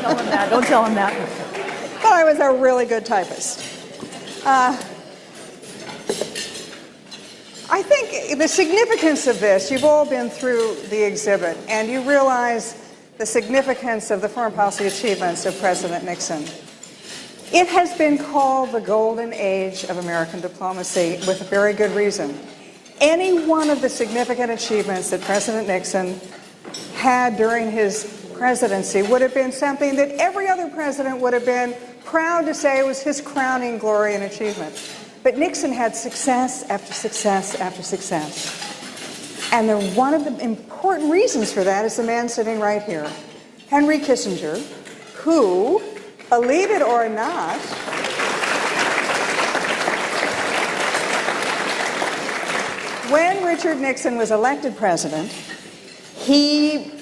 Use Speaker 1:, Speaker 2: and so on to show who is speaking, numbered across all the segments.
Speaker 1: tell him that. Don't tell him that.
Speaker 2: But I was a really good typist. I think the significance of this, you've all been through the exhibit, and you realize the significance of the foreign policy achievements of President Nixon. It has been called the golden age of American diplomacy with a very good reason. Any one of the significant achievements that President Nixon had during his presidency would have been something that every other president would have been proud to say was his crowning glory and achievement. But Nixon had success after success after success. And one of the important reasons for that is the man sitting right here, Henry Kissinger, who, believe it or not, when Richard Nixon was elected president, he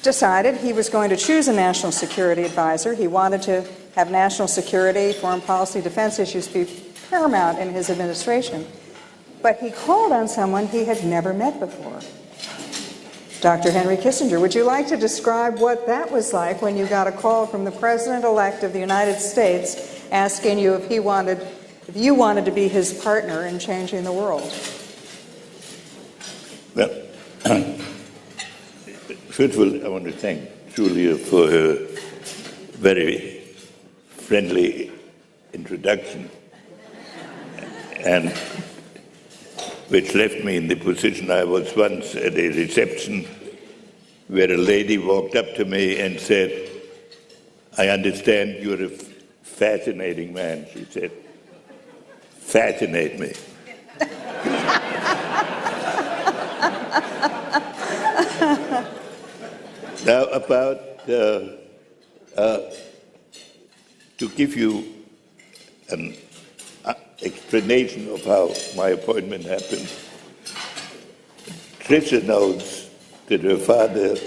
Speaker 2: decided he was going to choose a national security advisor. He wanted to have national security, foreign policy, defense issues be paramount in his administration. But he called on someone he had never met before. Dr. Henry Kissinger, would you like to describe what that was like when you got a call from the President-elect of the United States asking you if you wanted to be his partner in changing the world?
Speaker 3: Well, first of all, I want to thank Julia for her very friendly introduction, and which left me in the position I was once at a reception where a lady walked up to me and said, "I understand you're a fascinating man," she said. "Fascinate me." Now, about to give you an explanation of how my appointment happened, Tricia knows that her father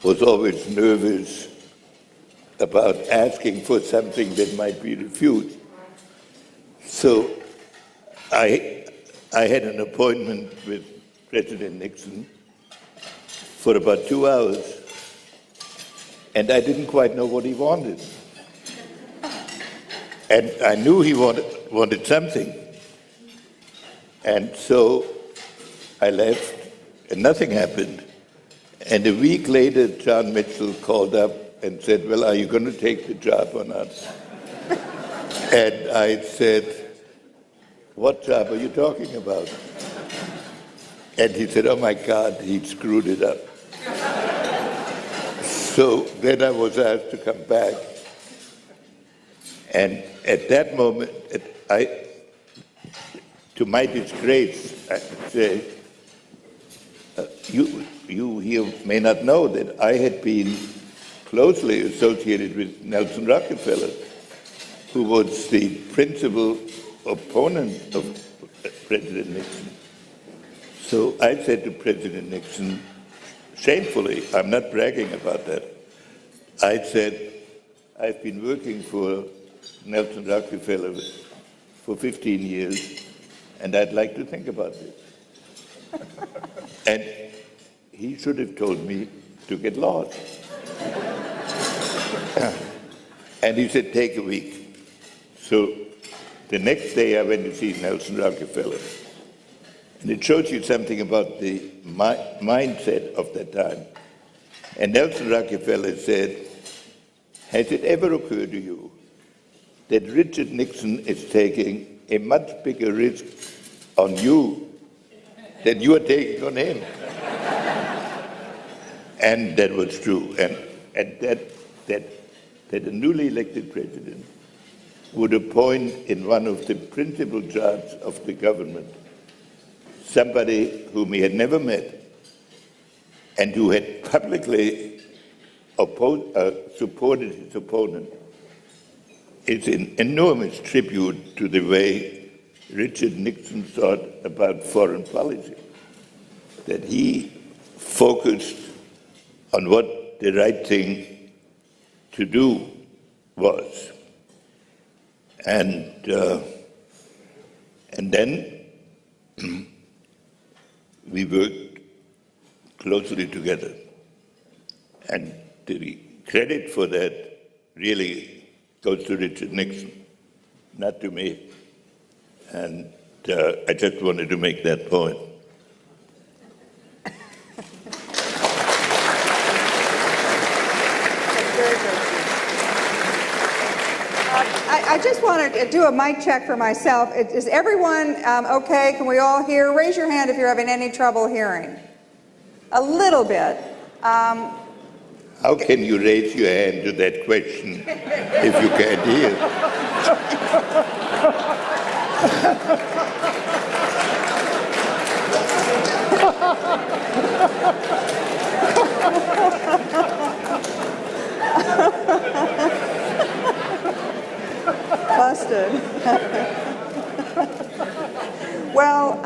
Speaker 3: was always nervous about asking for something that might be refused. So I had an appointment with President Nixon for about 2 hours, and I didn't quite know what he wanted. And I knew he wanted something. And so I left, and nothing happened. And a week later, John Mitchell called up and said, "Well, are you going to take the job or not?" And I said, "What job are you talking about?" And he said, "Oh my God, he screwed it up." So then I was asked to come back. And at that moment, to my disgrace, I should say, you here may not know that I had been closely associated with Nelson Rockefeller, who was the principal opponent of President Nixon. So I said to President Nixon, shamefully, I'm not bragging about that, I said, "I've been working for Nelson Rockefeller for 15 years, and I'd like to think about this." And he should have told me to get lost. And he said, "Take a week." So the next day I went to see Nelson Rockefeller. And it shows you something about the mindset of that time. And Nelson Rockefeller said, "Has it ever occurred to you that Richard Nixon is taking a much bigger risk on you than you are taking on him?" And that was true. And that a newly elected president would appoint in one of the principal jobs of the government somebody whom he had never met and who had publicly supported his opponent is an enormous tribute to the way Richard Nixon thought about foreign policy, that he focused on what the right thing to do was. And then we worked closely together. And the credit for that really goes to Richard Nixon, not to me. And I just wanted to make that point.
Speaker 2: I just want to do a mic check for myself. Is everyone okay? Can we all hear? Raise your hand if you're having any trouble hearing. A little bit.
Speaker 3: How can you raise your hand to that question if you can't hear?
Speaker 2: Busted. Well,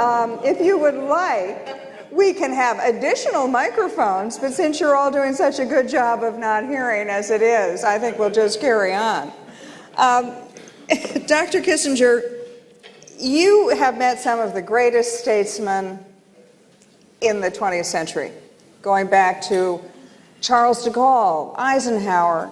Speaker 2: if you would like, we can have additional microphones, but since you're all doing such a good job of not hearing as it is, I think we'll just carry on. Dr. Kissinger, you have met some of the greatest statesmen in the 20th century, going back to Charles de Gaulle, Eisenhower,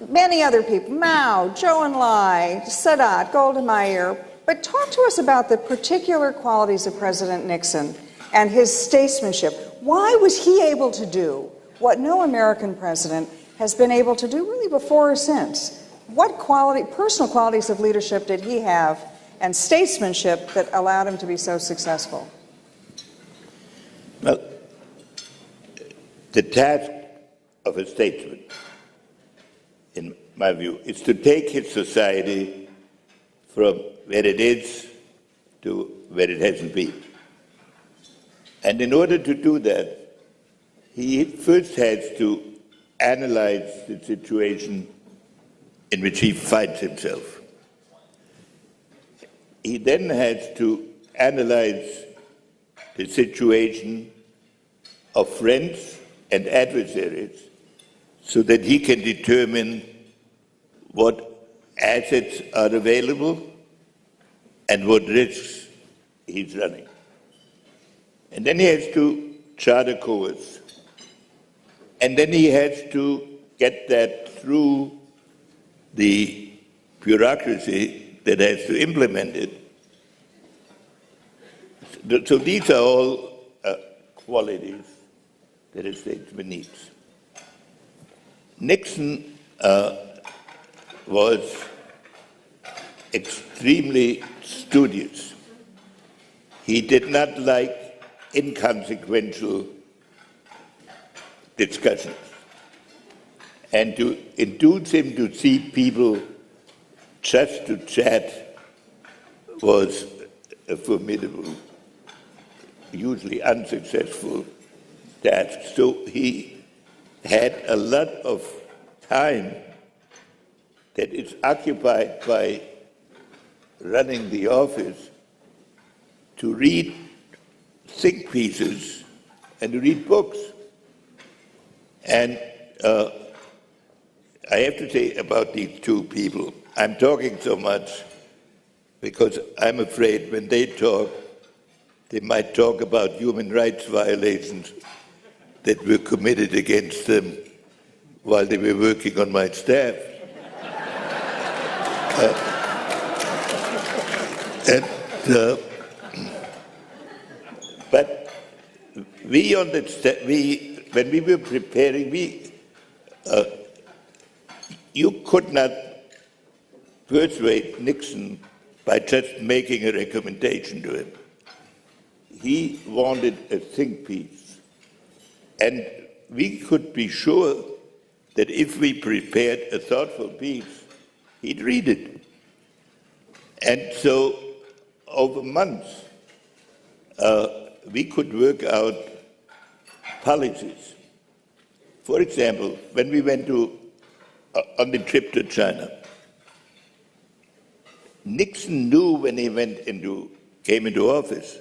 Speaker 2: many other people, Mao, Zhou Enlai, Sadat, Golda Meir. But talk to us about the particular qualities of President Nixon and his statesmanship. Why was he able to do what no American president has been able to do really before or since? What personal qualities of leadership did he have and statesmanship that allowed him to be so successful?
Speaker 3: Well, the task of a statesman, in my view, is to take his society from where it is to where it hasn't been. And in order to do that, he first has to analyze the situation in which he finds himself. He then has to analyze the situation of friends and adversaries so that he can determine what assets are available and what risks he's running. And then he has to chart a course. And then he has to get that through the bureaucracy that has to implement it. So these are all qualities that a statesman needs. Nixon was extremely studious. He did not like inconsequential discussions. And to induce him to see people just to chat was a formidable, usually unsuccessful task. So he had a lot of time that is occupied by running the office to read think pieces and to read books. And I have to say about these two people, I'm talking so much because I'm afraid when they talk, they might talk about human rights violations that were committed against them while they were working on my staff. But when we were preparing, you could not persuade Nixon by just making a recommendation to him. He wanted a think piece. And we could be sure that if we prepared a thoughtful piece, he'd read it. And so over months, we could work out policies. For example, when we went on the trip to China, Nixon knew when he came into office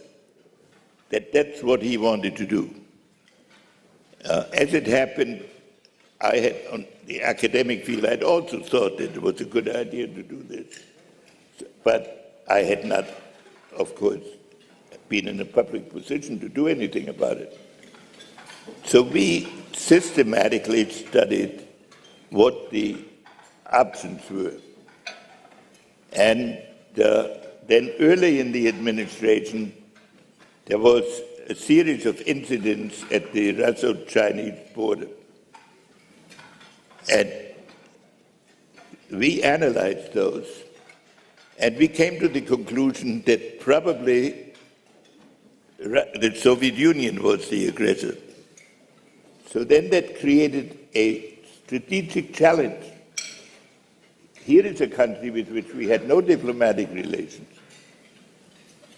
Speaker 3: that that's what he wanted to do. As it happened, I had, on the academic field, I'd also thought that it was a good idea to do this. But I had not, of course, been in a public position to do anything about it. So we systematically studied what the options were. And then early in the administration, there was a series of incidents at the Russo-Chinese border. And we analyzed those, and we came to the conclusion that probably the Soviet Union was the aggressor. So then that created a strategic challenge. Here is a country with which we had no diplomatic relations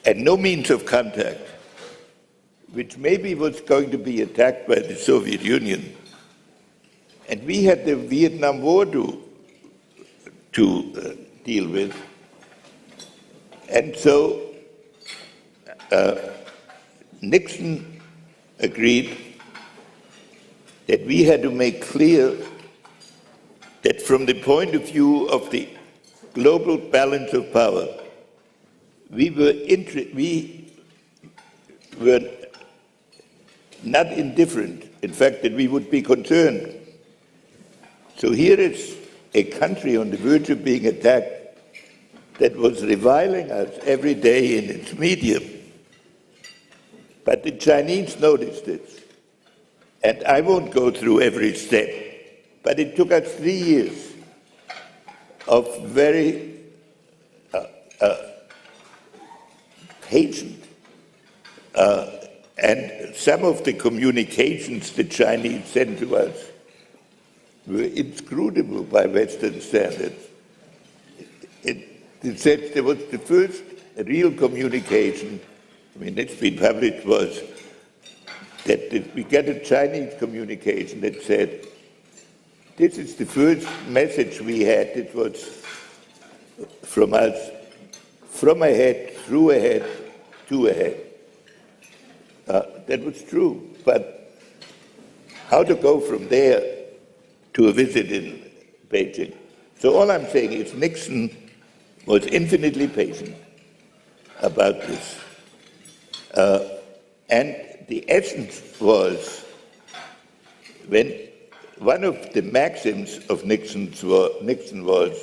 Speaker 3: and no means of contact, which maybe was going to be attacked by the Soviet Union. And we had the Vietnam War to deal with. And so Nixon agreed that we had to make clear that from the point of view of the global balance of power, we were not indifferent. In fact, that we would be concerned. So here is a country on the verge of being attacked that was reviling us every day in its media. But the Chinese noticed this. And I won't go through every step, but it took us 3 years of very patient and some of the communications the Chinese sent to us were inscrutable by Western standards. It said there was the first real communication, I mean, it's been published, was that we got a Chinese communication that said, this is the first message we had. It was from us, from ahead, through ahead, to ahead. That was true, but how to go from there to a visit in Beijing? So all I'm saying is Nixon was infinitely patient about this. And the essence was, when one of the maxims of Nixon was,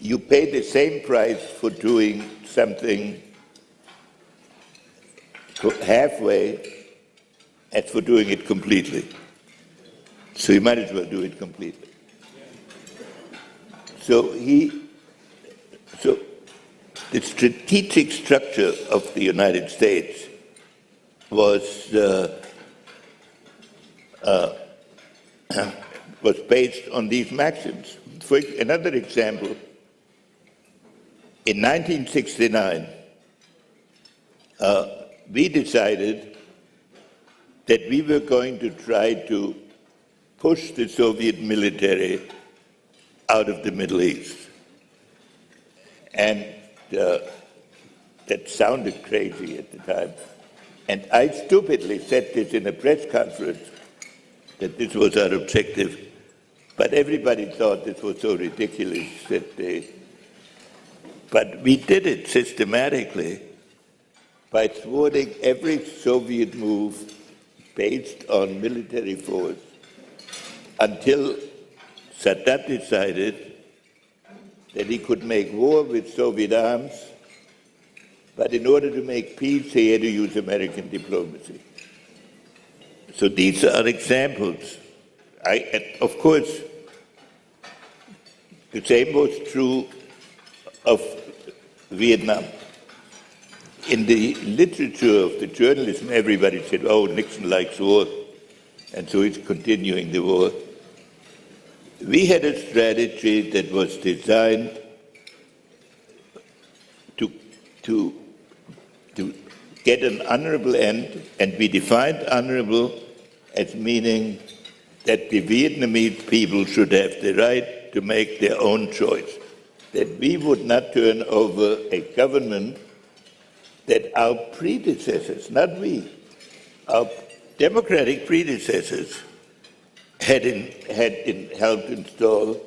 Speaker 3: you pay the same price for doing something halfway as for doing it completely. So you might as well do it completely. So the strategic structure of the United States was based on these maxims. For another example, in 1969, we decided that we were going to try to push the Soviet military out of the Middle East. And that sounded crazy at the time. And I stupidly said this in a press conference, that this was our objective. But everybody thought this was so ridiculous but we did it systematically by thwarting every Soviet move based on military force until Sadat decided that he could make war with Soviet arms, but in order to make peace, he had to use American diplomacy. So these are examples. Of course, the same was true of Vietnam. In the literature of the journalism, everybody said, oh, Nixon likes war, and so he's continuing the war. We had a strategy that was designed to get an honorable end, and we defined honorable as meaning that the Vietnamese people should have the right to make their own choice, that we would not turn over a government that our predecessors, not we, our democratic predecessors had helped install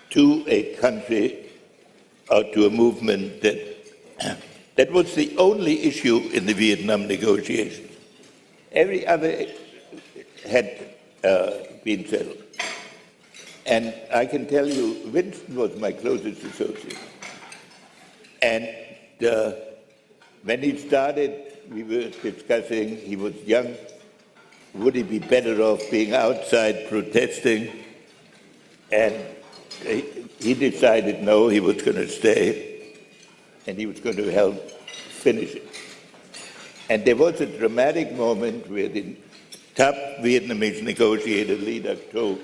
Speaker 3: to a country or to a movement that was the only issue in the Vietnam negotiations. Every other had been settled. And I can tell you, Winston was my closest associate. And when he started, we were discussing, he was young, would he be better off being outside protesting? And he decided no, he was going to stay, and he was going to help finish it. And there was a dramatic moment where the top Vietnamese negotiator, Lee Duc Tho,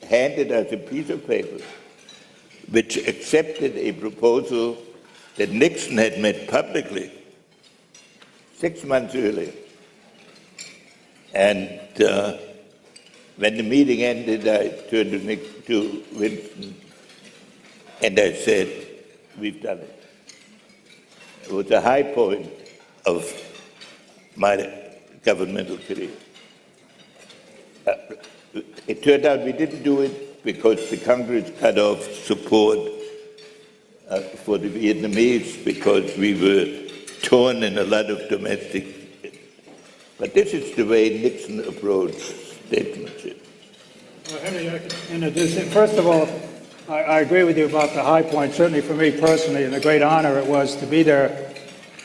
Speaker 3: handed us a piece of paper which accepted a proposal that Nixon had made publicly 6 months earlier. And when the meeting ended, I turned to Winston and I said, we've done it. It was a high point of my governmental career. It turned out we didn't do it because the Congress cut off support for the Vietnamese because we were torn in a lot of domestic. But this is the way Nixon approached statesmanship.
Speaker 1: Well, Henry, in addition, first of all, I agree with you about the high point, certainly for me personally, and a great honor it was to be there.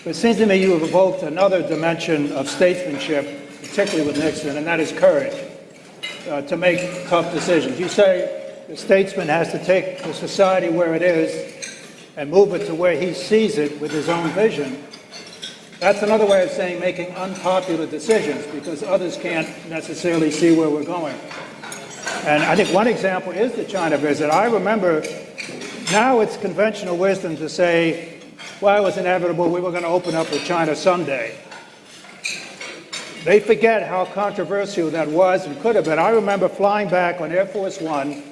Speaker 1: But it seems to me you have evoked another dimension of statesmanship, particularly with Nixon, and that is courage, to make tough decisions. You say the statesman has to take the society where it is and move it to where he sees it with his own vision. That's another way of saying making unpopular decisions because others can't necessarily see where we're going. And I think one example is the China visit. I remember now it's conventional wisdom to say, well, it was inevitable, we were going to open up with China someday. They forget how controversial that was and could have been. I remember flying back on Air Force One,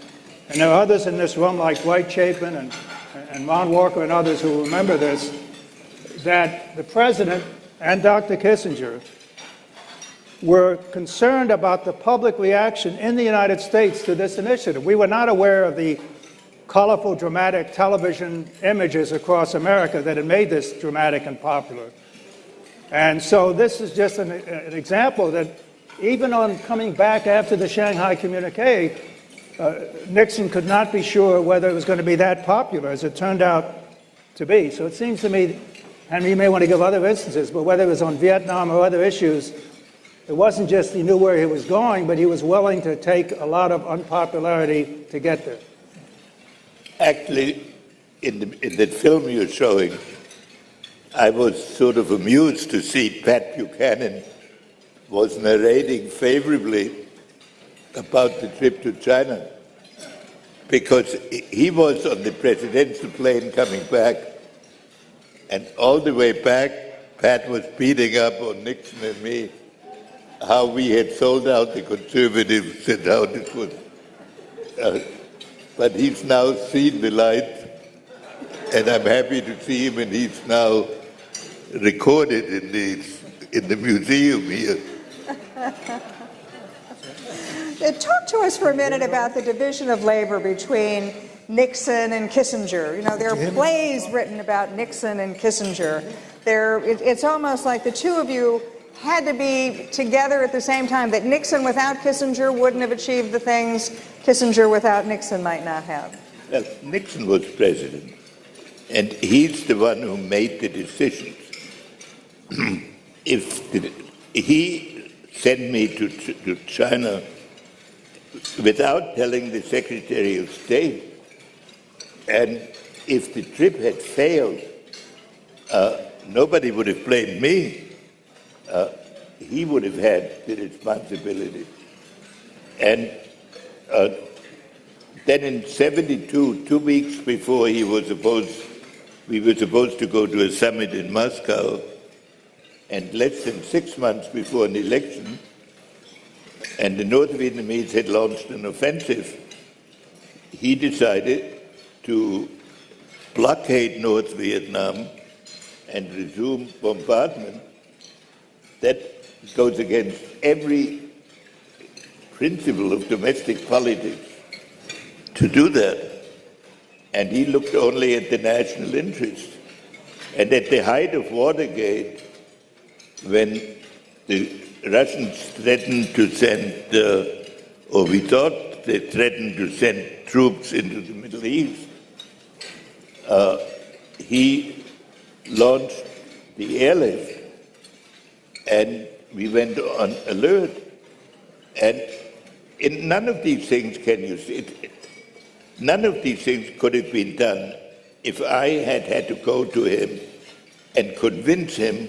Speaker 1: and there are others in this room like Dwight Chapin and Ron Walker and others who remember this, that the President and Dr. Kissinger were concerned about the public reaction in the United States to this initiative. We were not aware of the colorful, dramatic television images across America that had made this dramatic and popular. And so this is just an example that even on coming back after the Shanghai communique, Nixon could not be sure whether it was going to be that popular as it turned out to be. So it seems to me, Henry, you may want to give other instances, but whether it was on Vietnam or other issues, it wasn't just he knew where he was going, but he was willing to take a lot of unpopularity to get there.
Speaker 3: Actually, in that film you're showing, I was sort of amused to see Pat Buchanan was narrating favorably about the trip to China because he was on the presidential plane coming back, and all the way back, Pat was beating up on Nixon and me how we had sold out the conservatives and how this was. But he's now seen the light, and I'm happy to see him, and he's now recorded in the museum here.
Speaker 2: Talk to us for a minute about the division of labor between Nixon and Kissinger. You know, there are plays written about Nixon and Kissinger. It's almost like the two of you had to be together at the same time, that Nixon without Kissinger wouldn't have achieved the things Kissinger without Nixon might not have.
Speaker 3: Well, Nixon was president, and he's the one who made the decisions. He sent me to China without telling the Secretary of State, and if the trip had failed, nobody would have blamed me. He would have had the responsibility. And then in 72, 2 weeks before we were supposed to go to a summit in Moscow, and less than 6 months before an election, and the North Vietnamese had launched an offensive, he decided to blockade North Vietnam and resume bombardment. That goes against every principle of domestic politics to do that. And he looked only at the national interest. And at the height of Watergate, when the Russians threatened to send or we thought they threatened to send troops into the Middle East, he launched the airlift, and we went on alert. And in none of these things can you see none of these things could have been done if I had to go to him and convince him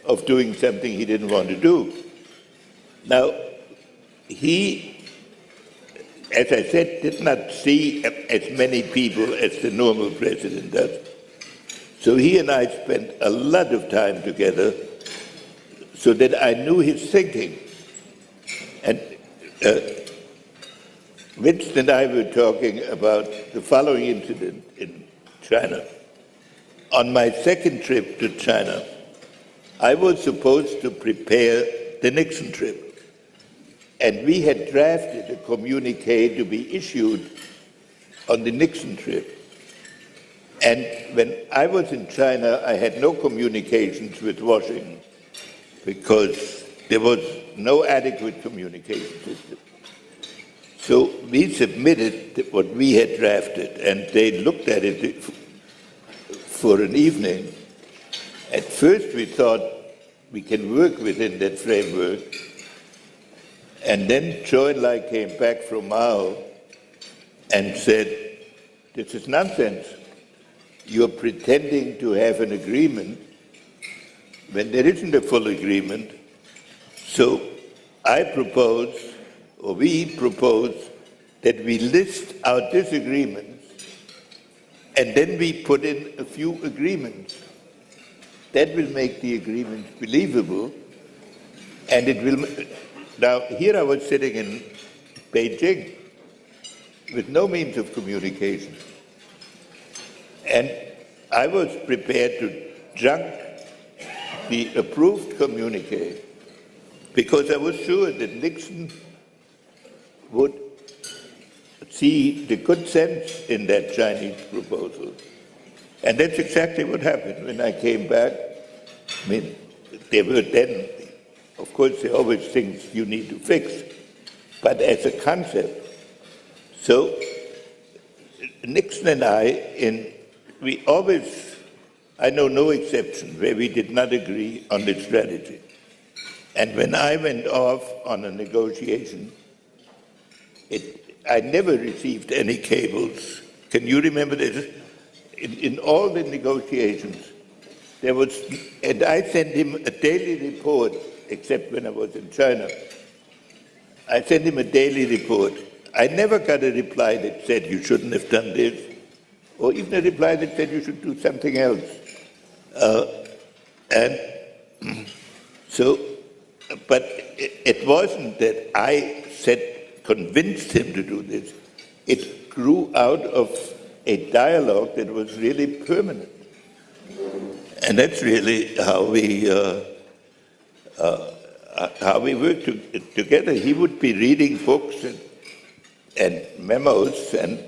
Speaker 3: of doing something he didn't want to do. Now, he, as I said, did not see as many people as the normal president does. So he and I spent a lot of time together so that I knew his thinking. And Winston and I were talking about the following incident in China. On my second trip to China, I was supposed to prepare the Nixon trip. And we had drafted a communique to be issued on the Nixon trip. And when I was in China, I had no communications with Washington because there was no adequate communication system. So we submitted what we had drafted, and they looked at it for an evening. At first we thought we can work within that framework, and then Zhou Enlai came back from Mao and said, "This is nonsense. You're pretending to have an agreement when there isn't a full agreement." So I propose, or we propose, that we list our disagreements and then we put in a few agreements. That will make the agreements believable, and it will. Now, here I was sitting in Beijing with no means of communication. And I was prepared to junk the approved communique because I was sure that Nixon would see the good sense in that Chinese proposal. And that's exactly what happened when I came back. I mean, there were then, of course, there are always things you need to fix, but as a concept. So Nixon and we always, I know no exception where we did not agree on the strategy. And when I went off on a negotiation, I never received any cables. Can you remember this? In all the negotiations, there was, and I sent him a daily report, except when I was in China. I sent him a daily report. I never got a reply that said you shouldn't have done this, or even a reply that said you should do something else. And so, but it wasn't that I convinced him to do this. It grew out of a dialogue that was really permanent. And that's really how we worked together. He would be reading books and memos, and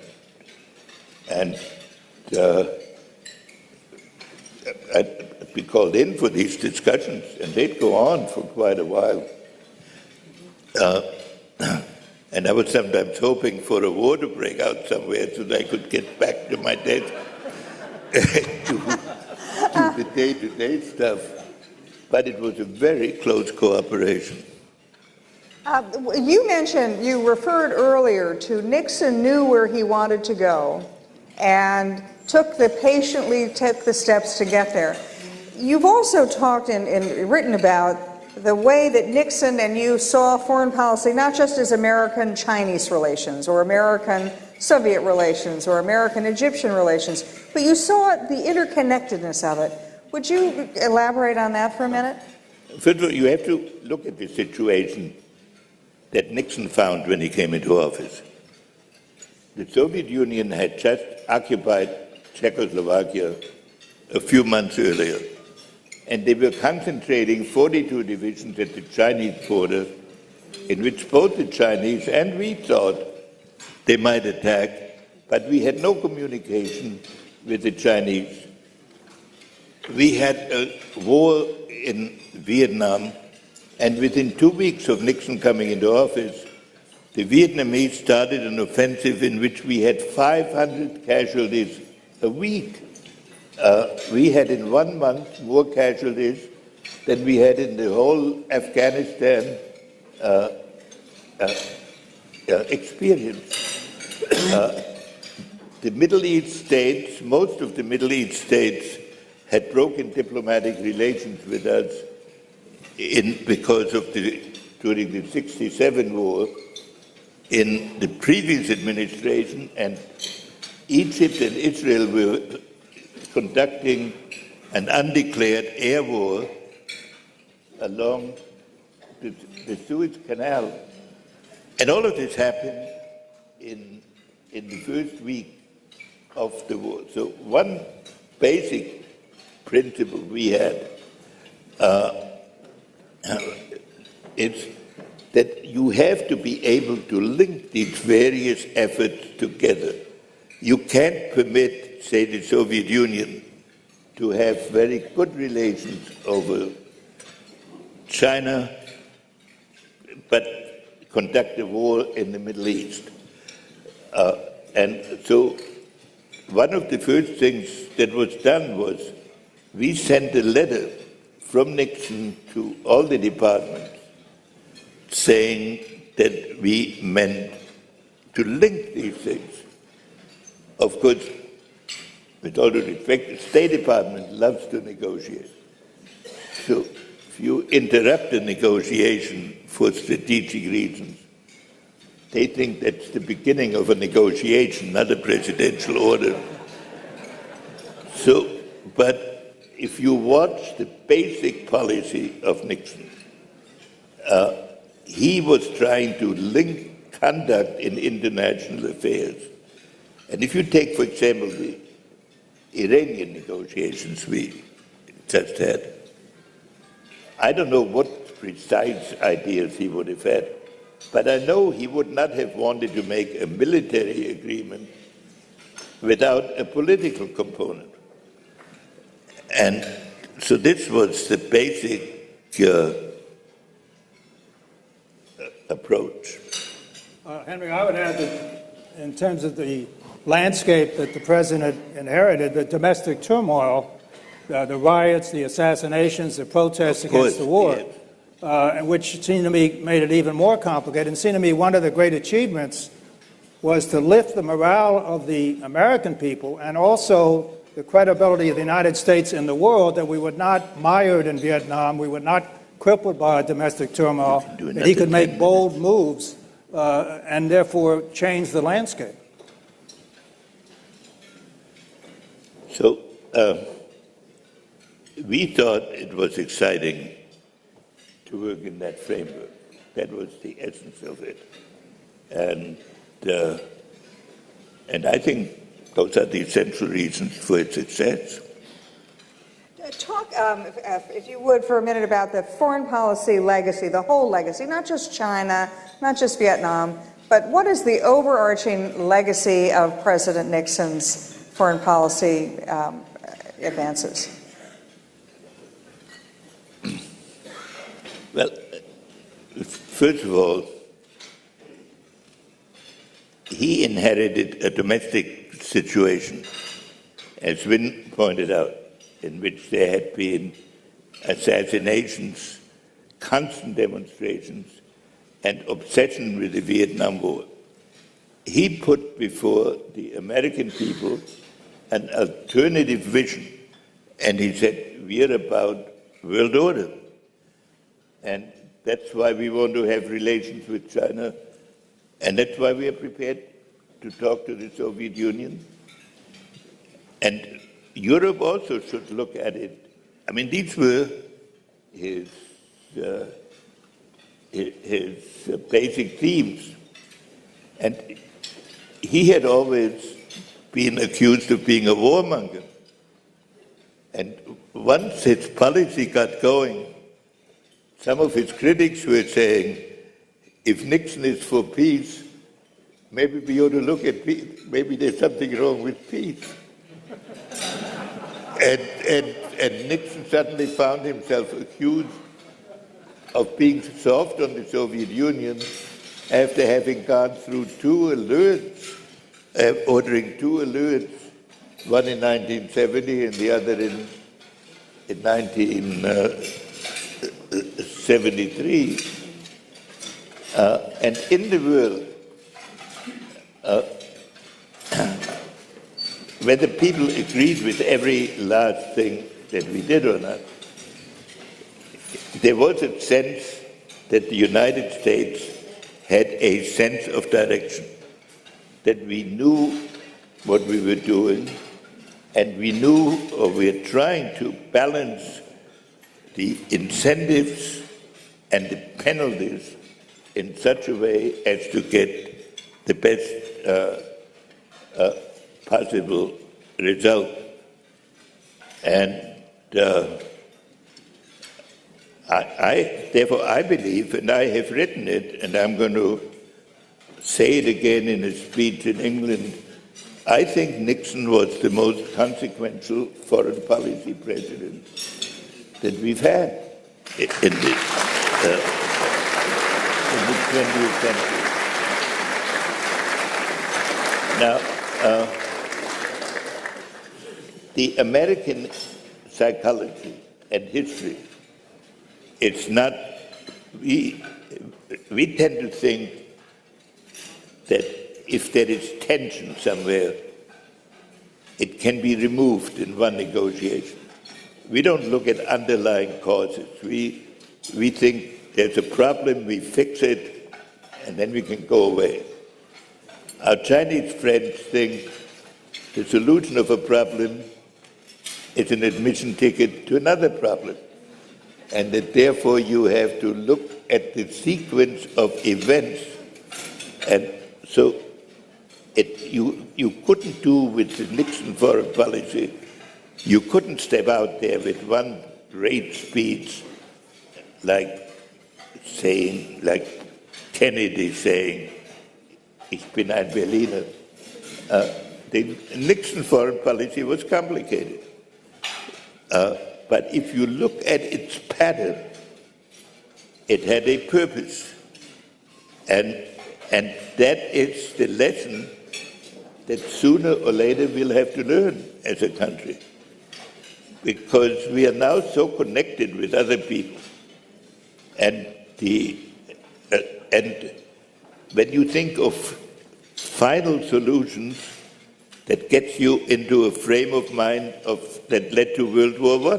Speaker 3: I'd be called in for these discussions, and they'd go on for quite a while. And I was sometimes hoping for a war to break out somewhere so that I could get back to my desk to the day-to-day stuff. But it was a very close cooperation.
Speaker 2: You referred earlier to Nixon knew where he wanted to go and patiently took the steps to get there. You've also talked and written about the way that Nixon and you saw foreign policy not just as American-Chinese relations or American-Soviet relations or American-Egyptian relations, but you saw the interconnectedness of it. Would you elaborate on that for a minute?
Speaker 3: First of all, you have to look at the situation that Nixon found when he came into office. The Soviet Union had just occupied Czechoslovakia a few months earlier, and they were concentrating 42 divisions at the Chinese border, in which both the Chinese and we thought they might attack, but we had no communication with the Chinese. We had a war in Vietnam, and within 2 weeks of Nixon coming into office, the Vietnamese started an offensive in which we had 500 casualties a week. We had in 1 month more casualties than we had in the whole Afghanistan experience. The Middle East states, most of the Middle East states, had broken diplomatic relations with us because of during the '67 war in the previous administration, and Egypt and Israel were conducting an undeclared air war along the Suez Canal. And all of this happened in the first week of the war. So one basic principle we had is that you have to be able to link these various efforts together. You can't permit, say, the Soviet Union to have very good relations over China, but conduct a war in the Middle East. And so one of the first things that was done was we sent a letter from Nixon to all the departments saying that we meant to link these things. Of course, with all due respect, the State Department loves to negotiate. So if you interrupt a negotiation for strategic reasons, they think that's the beginning of a negotiation, not a presidential order. So, but if you watch the basic policy of Nixon, he was trying to link conduct in international affairs. And if you take, for example, the Iranian negotiations we just had, I don't know what precise ideas he would have had, but I know he would not have wanted to make a military agreement without a political component. And so this was the basic approach.
Speaker 1: Henry, I would add that in terms of the landscape that the president inherited, the domestic turmoil, the riots, the assassinations, the protests against the war, which seemed to me made it even more complicated. And seemed to me one of the great achievements was to lift the morale of the American people and also the credibility of the United States in the world, that we were not mired in Vietnam, we were not crippled by domestic turmoil, that he could make bold moves and therefore change the landscape.
Speaker 3: So we thought it was exciting to work in that framework. That was the essence of it. And I think those are the essential reasons for its success.
Speaker 2: Talk, if you would, for a minute about the foreign policy legacy, the whole legacy, not just China, not just Vietnam, but what is the overarching legacy of President Nixon's foreign policy advances?
Speaker 3: Well, first of all, he inherited a domestic situation, as Wynne pointed out, in which there had been assassinations, constant demonstrations, and obsession with the Vietnam War. He put before the American people an alternative vision, and he said, we are about world order. And that's why we want to have relations with China, and that's why we are prepared to talk to the Soviet Union. And Europe also should look at it. I mean, these were his basic themes. And he had always been accused of being a warmonger. And once his policy got going, some of his critics were saying, if Nixon is for peace, maybe we ought to look at peace. Maybe there's something wrong with peace. And Nixon suddenly found himself accused of being soft on the Soviet Union after having gone through two alerts, ordering two alerts, one in 1970 and the other in 1973. And in the world, whether people agreed with every last thing that we did or not, there was a sense that the United States had a sense of direction, that we knew what we were doing, and we knew, or we're trying to balance the incentives and the penalties in such a way as to get the best possible result. And therefore, I believe, and I have written it, and I'm going to say it again in a speech in England, I think Nixon was the most consequential foreign policy president that we've had in the 20th century. Now, the American psychology and history, it's not, we tend to think that if there is tension somewhere, it can be removed in one negotiation. We don't look at underlying causes. We think there's a problem, we fix it, and then we can go away. Our Chinese friends think the solution of a problem is an admission ticket to another problem, and that therefore you have to look at the sequence of events. And so you couldn't do with the Nixon foreign policy, you couldn't step out there with one great speech like Kennedy saying, "Ich bin ein Berliner." The Nixon foreign policy was complicated. But if you look at its pattern, it had a purpose. And that is the lesson that sooner or later we'll have to learn as a country. Because we are now so connected with other people. And when you think of final solutions that gets you into a frame of mind that led to World War I,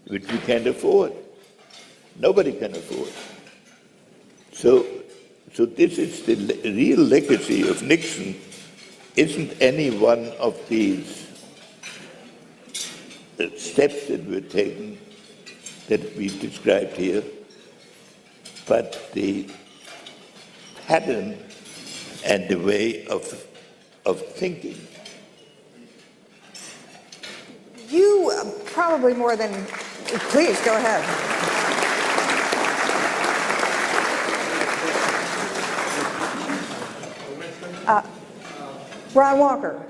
Speaker 3: which we can't afford. Nobody can afford. So this is the real legacy of Nixon. Isn't any one of these steps that were taken that we've described here, but the pattern and the way of thinking.
Speaker 2: You probably more than, please go ahead. Ron Walker.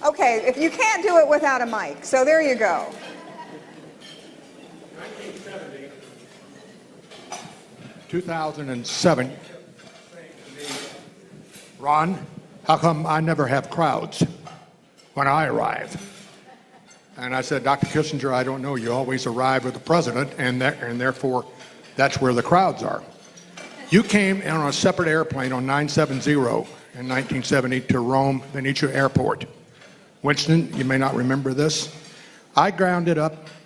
Speaker 2: Okay, if you can't do it without a mic, so there you go.
Speaker 4: 2007, Ron, how come I never have crowds when I arrive? And I said, Dr. Kissinger, I don't know. You always arrive with the president, and therefore that's where the crowds are. You came on a separate airplane on 970 in 1970 to Rome, Venezia Airport. Winston, you may not remember this. I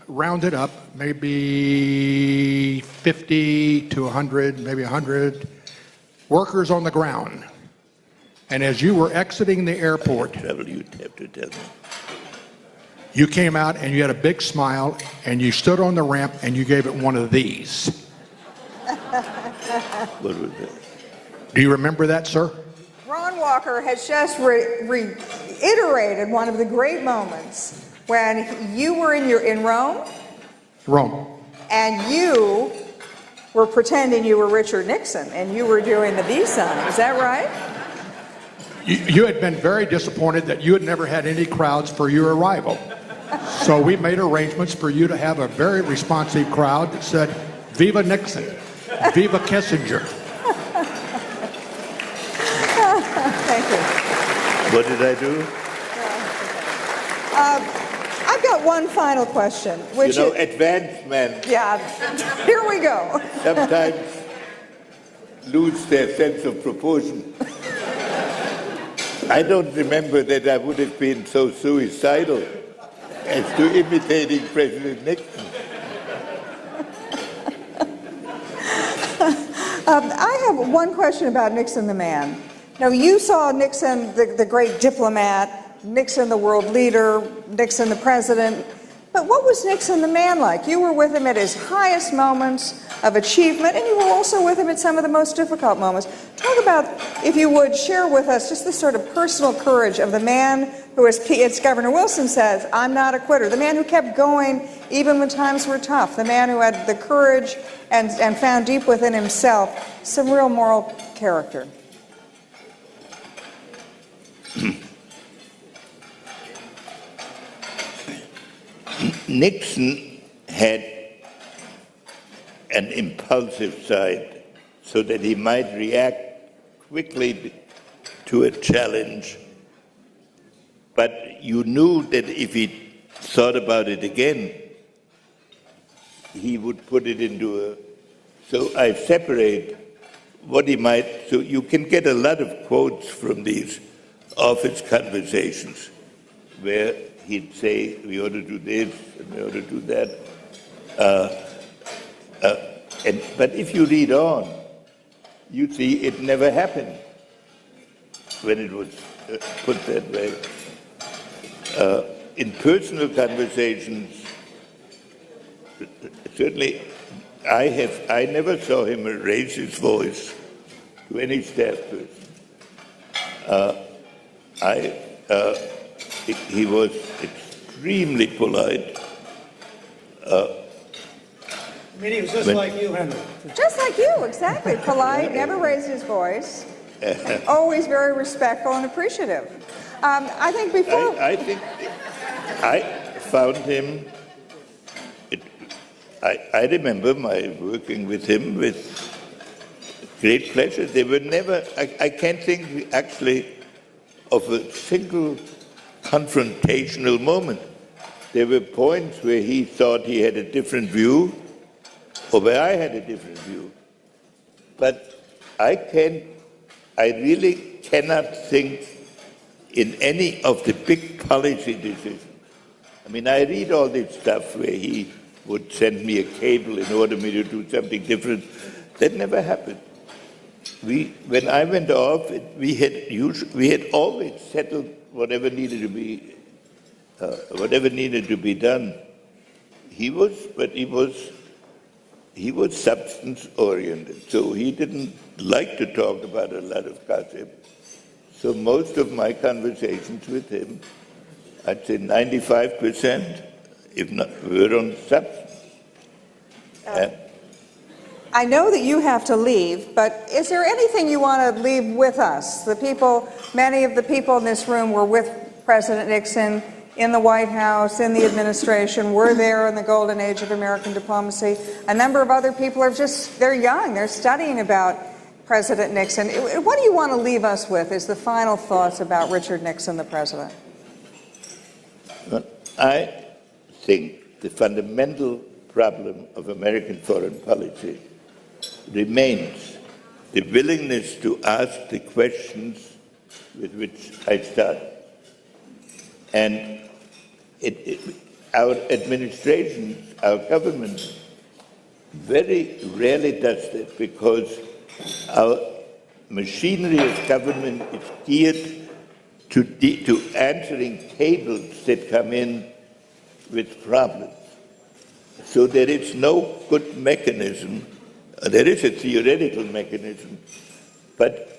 Speaker 4: rounded up maybe 50 to 100, maybe 100 workers on the ground. And as you were exiting the airport,
Speaker 3: You'd have to tell me.
Speaker 4: you came out and you had a big smile and you stood on the ramp and you gave it one of these.
Speaker 3: What was that?
Speaker 4: Do you remember that, sir?
Speaker 2: Ron Walker has just reiterated one of the great moments when you were in Rome,
Speaker 4: Rome.
Speaker 2: and you were pretending you were Richard Nixon, and you were doing the V sign. Is that right?
Speaker 4: You had been very disappointed that you had never had any crowds for your arrival. So we made arrangements for you to have a very responsive crowd that said, "Viva Nixon, Viva Kissinger."
Speaker 2: Thank you.
Speaker 3: What did I do?
Speaker 2: I've got one final question, which is,
Speaker 3: Advanced men
Speaker 2: yeah, here we go.
Speaker 3: sometimes lose their sense of proportion. I don't remember that I would have been so suicidal as to imitating President Nixon.
Speaker 2: I have one question about Nixon the man. Now, you saw Nixon, the great diplomat, Nixon the world leader, Nixon the president, but what was Nixon the man like? You were with him at his highest moments of achievement, and you were also with him at some of the most difficult moments. Talk about, if you would, share with us just the sort of personal courage of the man who, as Governor Wilson says, "I'm not a quitter," the man who kept going even when times were tough, the man who had the courage and found deep within himself some real moral character.
Speaker 3: Nixon had an impulsive side so that he might react quickly to a challenge. But you knew that if he thought about it again, he would put it into a... So I separate what he might... So you can get a lot of quotes from these office conversations where he'd say, "We ought to do this, and we ought to do that." But if you read on, you see it never happened when it was put that way. In personal conversations, certainly I never saw him raise his voice to any staff person. He was extremely polite.
Speaker 1: He was just like you, Henry.
Speaker 2: Just like you, exactly. Polite, never raised his voice, always very respectful and appreciative. I think before...
Speaker 3: I found him... I remember my working with him with great pleasure. They were never... I can't think actually of a single confrontational moment. There were points where he thought he had a different view, or where I had a different view. But I really cannot think in any of the big policy decisions. I mean, I read all this stuff where he would send me a cable in order me to do something different. That never happened. When I went off, we had always settled whatever needed to be done. He was substance oriented, so he didn't like to talk about a lot of gossip. So most of my conversations with him, I'd say 95%, if not, were on substance.
Speaker 2: I know that you have to leave, but is there anything you want to leave with us? Many of the people in this room were with President Nixon in the White House, in the administration, were there in the golden age of American diplomacy. A number of other people they're young, they're studying about President Nixon. What do you want to leave us with as the final thoughts about Richard Nixon, the president?
Speaker 3: Well, I think the fundamental problem of American foreign policy remains the willingness to ask the questions with which I started. And our administration, our government, very rarely does that because our machinery of government is geared to answering cables that come in with problems. So there is no good mechanism. There is a theoretical mechanism, but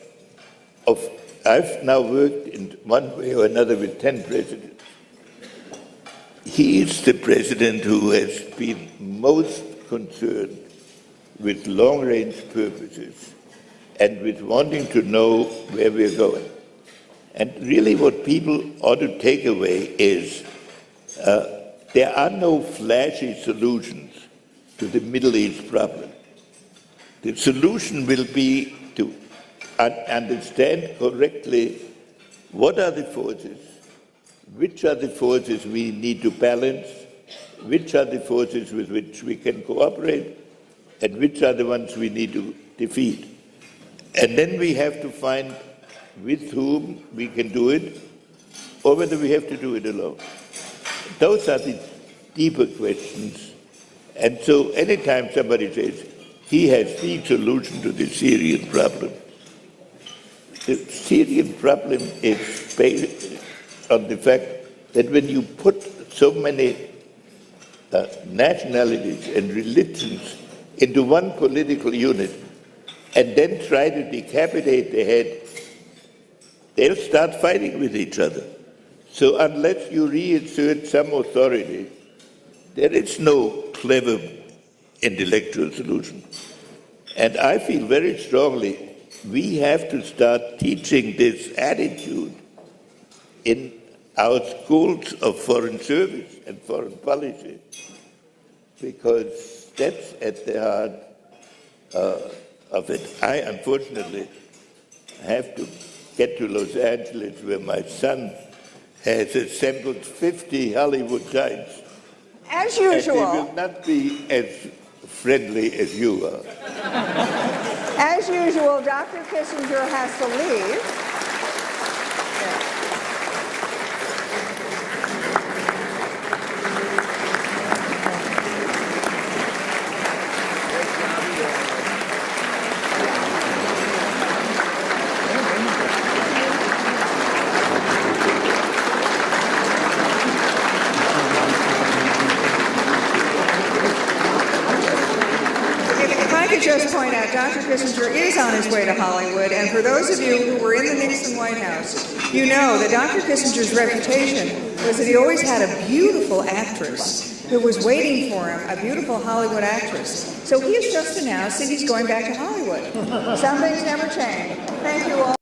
Speaker 3: I've now worked in one way or another with 10 presidents. He is the president who has been most concerned with long-range purposes and with wanting to know where we're going. And really what people ought to take away is there are no flashy solutions to the Middle East problem. The solution will be to understand correctly what are the forces, which are the forces we need to balance, which are the forces with which we can cooperate, and which are the ones we need to defeat. And then we have to find with whom we can do it, or whether we have to do it alone. Those are the deeper questions. And so anytime somebody says, he has the solution to the Syrian problem, the Syrian problem is based on the fact that when you put so many nationalities and religions into one political unit and then try to decapitate the head, they'll start fighting with each other. So unless you reinsert some authority, there is no clever intellectual solution. And I feel very strongly we have to start teaching this attitude in our schools of foreign service and foreign policy, because that's at the heart of it. I, unfortunately, have to get to Los Angeles, where my son has assembled 50 Hollywood types.
Speaker 2: As
Speaker 3: And
Speaker 2: usual.
Speaker 3: they will not be as friendly as you are.
Speaker 2: As usual, Dr. Kissinger has to leave. If I could just point out, Dr. Kissinger is on his way to Hollywood, and for those of you who were in the Nixon White House, you know that Dr. Kissinger's reputation was that he always had a beautiful actress who was waiting for him, a beautiful Hollywood actress. So he has just announced that he's going back to Hollywood. Some things never change. Thank you all.